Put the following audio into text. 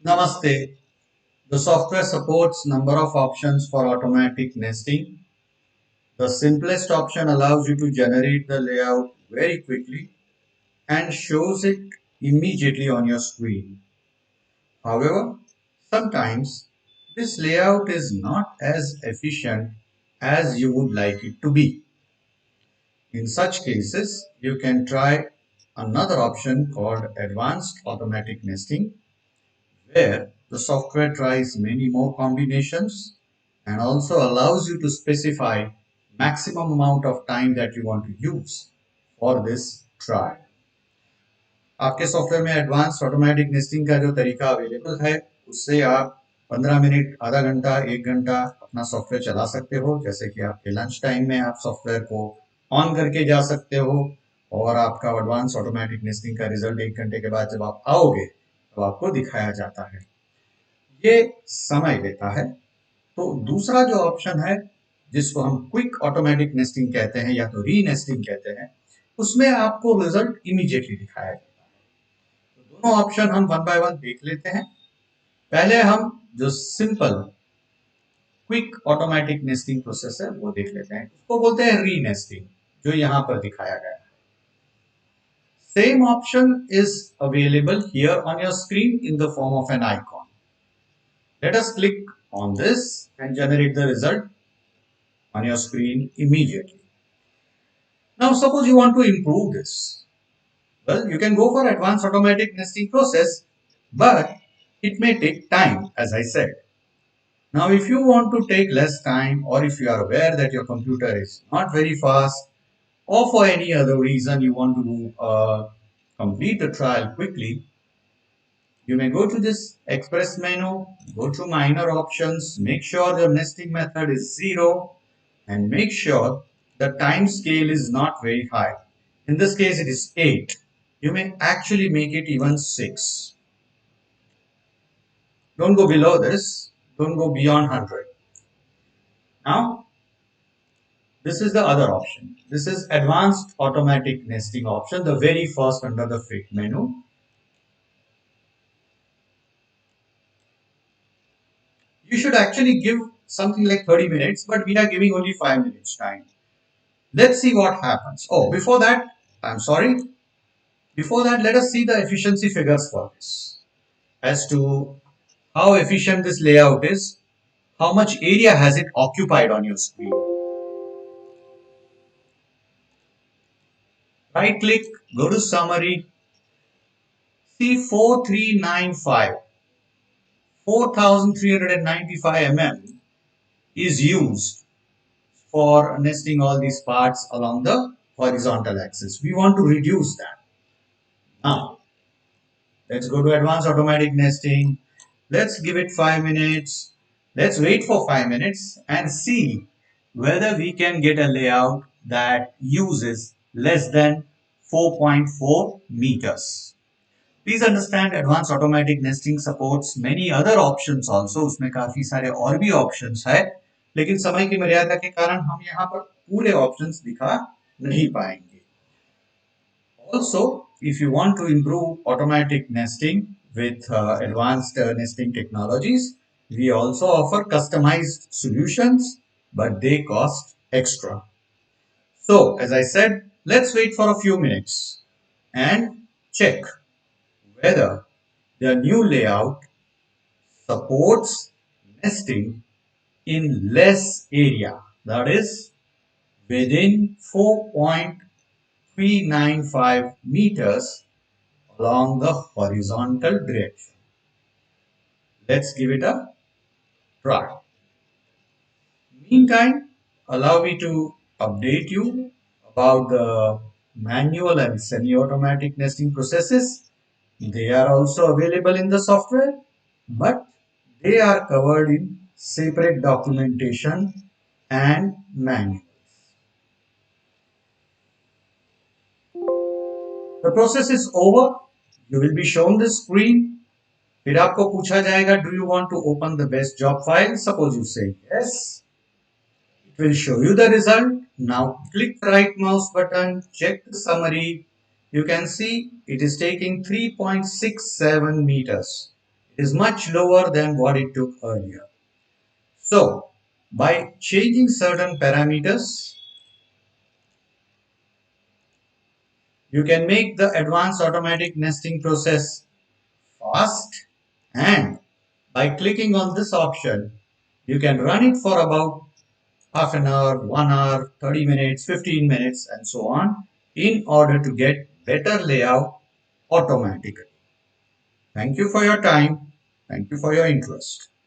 Namaste. The software supports number of options for automatic nesting. The simplest option allows you to generate the layout very quickly and shows it immediately on your screen. However, sometimes this layout is not as efficient as you would like it to be. In such cases, you can try another option called advanced automatic nesting, where the software tries many more combinations and also allows you to specify maximum amount of time that you want to use for this trial. आपके software में advance automatic nesting का जो तरीका available है उससे आप 15 minute आधा घंटा 1 घंटा अपना सॉफ्टवेयर चला सकते हो, जैसे कि आपके लंच टाइम में आप सॉफ्टवेयर को ऑन करके जा सकते हो और आपका एडवांस ऑटोमेटिक नेस्टिंग का रिजल्ट 1 घंटे के बाद जब आप आओगे तो आपको दिखाया जाता है। ये समय लेता है। तो दूसरा जो ऑप्शन है जिसको हम क्विक ऑटोमेटिक नेस्टिंग कहते हैं या तो री नेस्टिंग कहते हैं, उसमें आपको रिजल्ट इमीडिएटली दिखाया जाता है। तो दोनों ऑप्शन हम वन बाय वन देख लेते हैं। पहले हम जो simple quick automatic nesting process है वो देख लेते हैं, उसको बोलते हैं री नेस्टिंग, जो यहाँ पर दिखाया गया है। Same option is available here on your screen in the form of an icon. Let us click on this and generate the result on your screen immediately. Now suppose you want to improve this. Well, you can go for advanced automatic nesting process, but it may take time, as I said. Now if you want to take less time, or if you are aware that your computer is not very fast, or for any other reason you want to complete the trial quickly, you may go to this express menu, go to minor options, make sure your nesting method is 0, and make sure the time scale is not very high. In this case it is 8. You may actually make it even 6. Don't go below this, don't go beyond 100. Now this is the other option. This is advanced automatic nesting option, the very first under the fit menu. You should actually give something like 30 minutes, but we are giving only 5 minutes time. Let's see what happens. Oh, before that, I'm sorry. Before that, let us see the efficiency figures for this as to how efficient this layout is, how much area has it occupied on your screen. Right click, go to summary, see 4395, 4395 mm is used for nesting all these parts along the horizontal axis. We want to reduce that. Now, let's go to advanced automatic nesting. Let's give it 5 minutes. Let's wait for 5 minutes and see whether we can get a layout that uses less than 4.4 meters. Please understand advanced automatic nesting supports many other options also. उसमें काफी सारे और भी options है, लेकिन समय की मर्यादा के कारण हम यहाँ पर पूरे options दिखा नहीं पाएंगे. Also, if you want to improve automatic nesting with advanced nesting technologies, we also offer customized solutions, but they cost extra. So, as I said, let's wait for a few minutes and check whether the new layout supports nesting in less area, that is within 4.395 meters along the horizontal direction. Let's give it a try. Meantime, allow me to update you about the manual and semi-automatic nesting processes. They are also available in the software, but they are covered in separate documentation and manuals. The process is over. You will be shown the screen. फिर आपको पूछा जाएगा, do you want to open the best job file? Suppose you say yes. It will show you the result. Now click the right mouse button, check the summary. You can see it is taking 3.67 meters. is much lower than what it took earlier. So, by changing certain parameters, you can make the advanced automatic nesting process fast, and by clicking on this option, you can run it for about half an hour, 1 hour, 30 minutes, 15 minutes, and so on in order to get better layout automatically. Thank you for your time. Thank you for your interest.